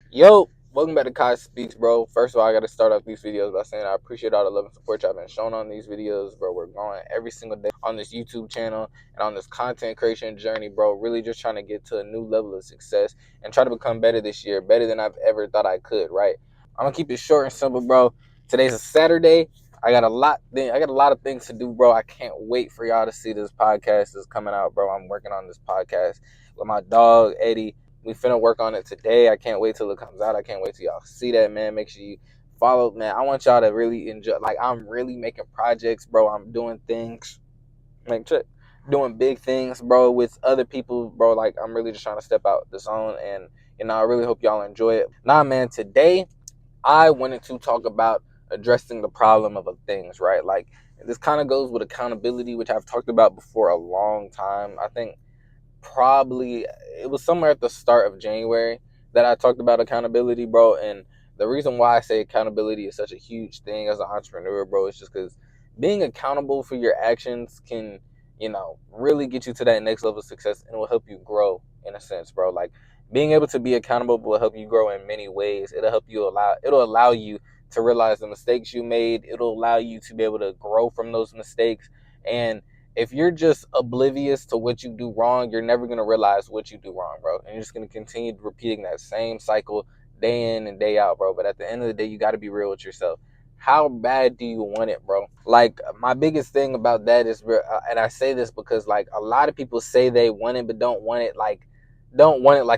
Yo, welcome back to Kai Speaks, bro. First of all, I got to start off these videos by saying I appreciate all the love and support y'all been showing on these videos, bro. We're growing every single day on this YouTube channel and on this content creation journey, bro. Really just trying to get to a new level of success and try to become better this year, better than I've ever thought I could, right? I'm gonna keep it short and simple, bro. Today's a Saturday. I got a lot of things to do, bro. I can't wait for y'all to see this podcast that's coming out, bro. I'm working on this podcast with my dog Eddie. We finna work on it today. I can't wait till it comes out. I can't wait till y'all see that, man. Make sure you follow, man. I want y'all to really enjoy. Like, I'm really making projects, bro. I'm doing things, like, doing big things, bro, with other people, bro. Like, I'm really just trying to step out the zone, and I really hope y'all enjoy it. Nah, man. Today, I wanted to talk about addressing the problem of things, right? Like, this kind of goes with accountability, which I've talked about before a long time. I think probably it was somewhere at the start of January that I talked about accountability, bro. And the reason why I say accountability is such a huge thing as an entrepreneur, bro, is just because being accountable for your actions can, really get you to that next level of success, and it will help you grow in a sense, bro. Like, being able to be accountable will help you grow in many ways. It'll allow you to realize the mistakes you made. It'll allow you to be able to grow from those mistakes. And if you're just oblivious to what you do wrong, you're never going to realize what you do wrong, bro. And you're just going to continue repeating that same cycle day in and day out, bro. But at the end of the day, you got to be real with yourself. How bad do you want it, bro? Like, my biggest thing about that is, and I say this because, like, a lot of people say they want it, but don't want it like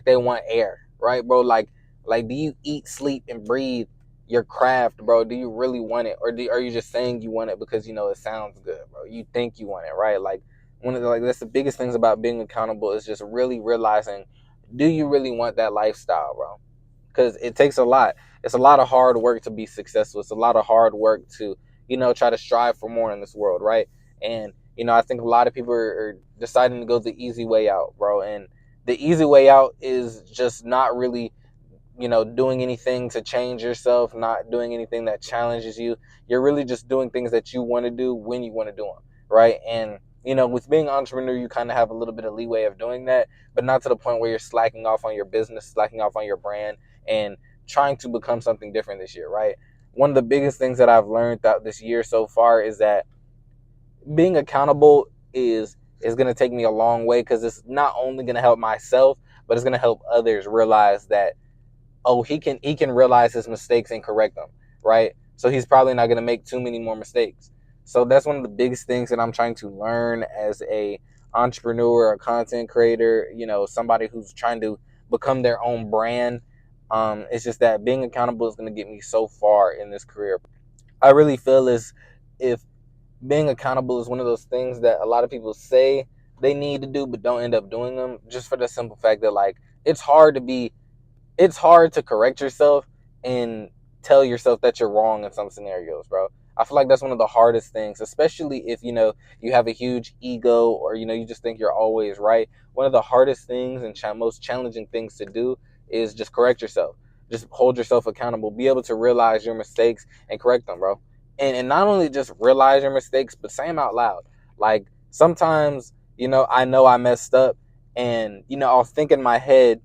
they want air, right, bro? Like, do you eat, sleep, and breathe your craft, bro? Do you really want it, or are you just saying you want it because it sounds good, bro? You think you want it, right? Like, that's the biggest things about being accountable is just really realizing, do you really want that lifestyle, bro? Because it takes a lot. It's a lot of hard work to be successful. It's a lot of hard work to try to strive for more in this world, right? And I think a lot of people are deciding to go the easy way out, bro. And the easy way out is just not really doing anything to change yourself, not doing anything that challenges you. You're really just doing things that you want to do when you want to do them, right? And with being an entrepreneur, you kind of have a little bit of leeway of doing that, but not to the point where you're slacking off on your business, slacking off on your brand, and trying to become something different this year, right? One of the biggest things that I've learned throughout this year so far is that being accountable is going to take me a long way, because it's not only going to help myself, but it's going to help others realize that, oh, he can realize his mistakes and correct them, right? So he's probably not going to make too many more mistakes. So that's one of the biggest things that I'm trying to learn as a entrepreneur, a content creator, somebody who's trying to become their own brand. It's just that being accountable is going to get me so far in this career. I really feel as if being accountable is one of those things that a lot of people say they need to do but don't end up doing them, just for the simple fact that, like, it's hard to be it's hard to correct yourself and tell yourself that you're wrong in some scenarios, bro. I feel like that's one of the hardest things, especially if you have a huge ego, or you just think you're always right. One of the hardest things and most challenging things to do is just correct yourself. Just hold yourself accountable. Be able to realize your mistakes and correct them, bro. And not only just realize your mistakes, but say them out loud. Like, sometimes, I know I messed up, and I'll think in my head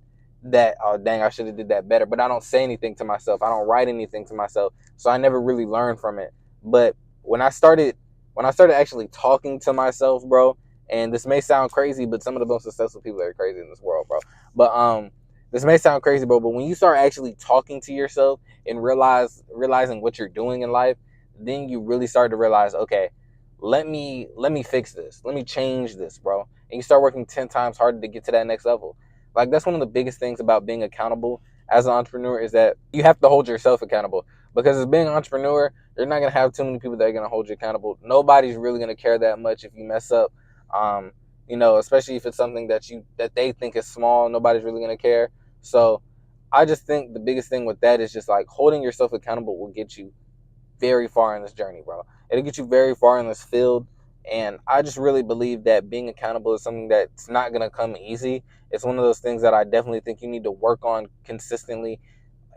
that, oh dang, I should have did that better, but I don't say anything to myself. I don't write anything to myself, so I never really learned from it. But when I started actually talking to myself, bro, and this may sound crazy, but some of the most successful people are crazy in this world, bro. But this may sound crazy, bro, but when you start actually talking to yourself and realizing what you're doing in life, then you really start to realize, okay, let me fix this, let me change this, bro. And you start working 10 times harder to get to that next level. Like, that's one of the biggest things about being accountable as an entrepreneur, is that you have to hold yourself accountable. Because as being an entrepreneur, you're not gonna have too many people that are gonna hold you accountable. Nobody's really gonna care that much if you mess up. Um, especially if it's something that they think is small, nobody's really gonna care. So I just think the biggest thing with that is just, like, holding yourself accountable will get you very far in this journey, bro. It'll get you very far in this field. And I just really believe that being accountable is something that's not going to come easy. It's one of those things that I definitely think you need to work on consistently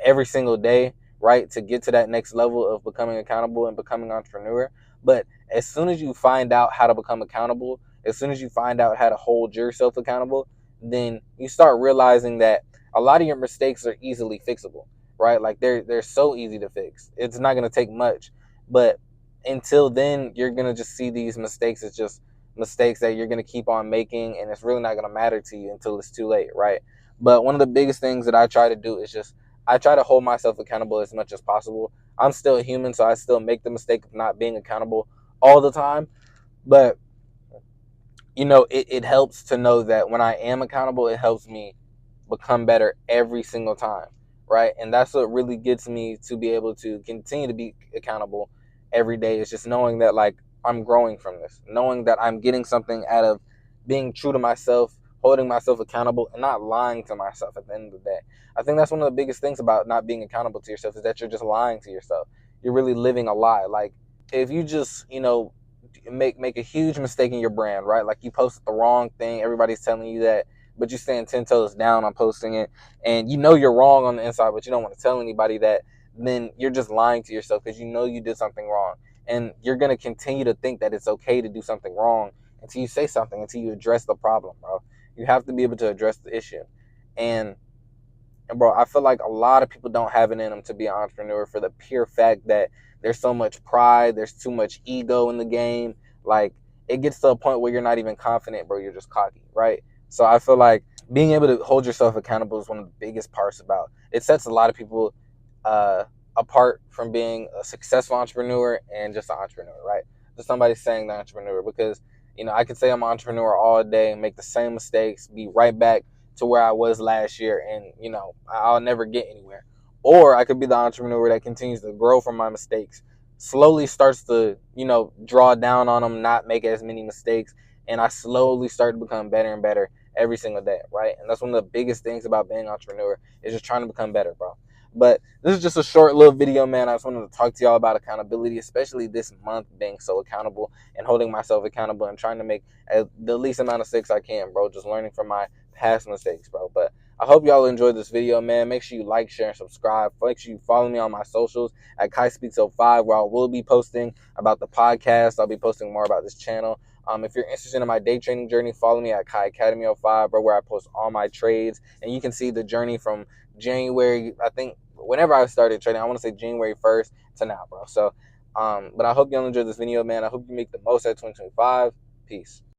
every single day, right, to get to that next level of becoming accountable and becoming an entrepreneur. But as soon as you find out how to become accountable, as soon as you find out how to hold yourself accountable, then you start realizing that a lot of your mistakes are easily fixable, right? Like they're so easy to fix. It's not gonna take much. But until then, you're gonna just see these mistakes as just mistakes that you're gonna keep on making, and it's really not gonna matter to you until it's too late, right? But one of the biggest things that I try to do is just I try to hold myself accountable as much as possible. I'm still human, so I still make the mistake of not being accountable all the time. But it helps to know that when I am accountable, it helps me become better every single time, right? And that's what really gets me to be able to continue to be accountable every day, is just knowing that, like, I'm growing from this, knowing that I'm getting something out of being true to myself, holding myself accountable, and not lying to myself at the end of the day. I think that's one of the biggest things about not being accountable to yourself, is that you're just lying to yourself. You're really living a lie. Like, if you just, make a huge mistake in your brand, right? Like, you posted the wrong thing, everybody's telling you that, but you stand 10 toes down on posting it, and you're wrong on the inside, but you don't want to tell anybody that. Then you're just lying to yourself, because you did something wrong, and you're going to continue to think that it's okay to do something wrong until you say something, until you address the problem, bro. You have to be able to address the issue. And bro, I feel like a lot of people don't have it in them to be an entrepreneur, for the pure fact that there's so much pride, there's too much ego in the game. Like, it gets to a point where you're not even confident, bro. You're just cocky, right? So I feel like being able to hold yourself accountable is one of the biggest parts about it. Sets a lot of people uh, apart from being a successful entrepreneur and just an entrepreneur, right? Just somebody saying the entrepreneur, because I could say I'm an entrepreneur all day and make the same mistakes, be right back to where I was last year, and I'll never get anywhere. Or I could be the entrepreneur that continues to grow from my mistakes, slowly starts to draw down on them, not make as many mistakes, and I slowly start to become better and better every single day, right? And that's one of the biggest things about being an entrepreneur, is just trying to become better, bro. But this is just a short little video, man. I just wanted to talk to y'all about accountability, especially this month, being so accountable and holding myself accountable and trying to make the least amount of mistakes I can, bro. Just learning from my past mistakes, bro. But I hope y'all enjoyed this video, man. Make sure you like, share, and subscribe. Make sure you follow me on my socials at Kai Speaks 05, where I will be posting about the podcast. I'll be posting more about this channel. If you're interested in my day trading journey, follow me at Kai Academy 05, bro, where I post all my trades. And you can see the journey from January, I think, whenever I started trading. I want to say January 1st to now, bro. So, but I hope y'all enjoyed this video, man. I hope you make the most out of 2025. Peace.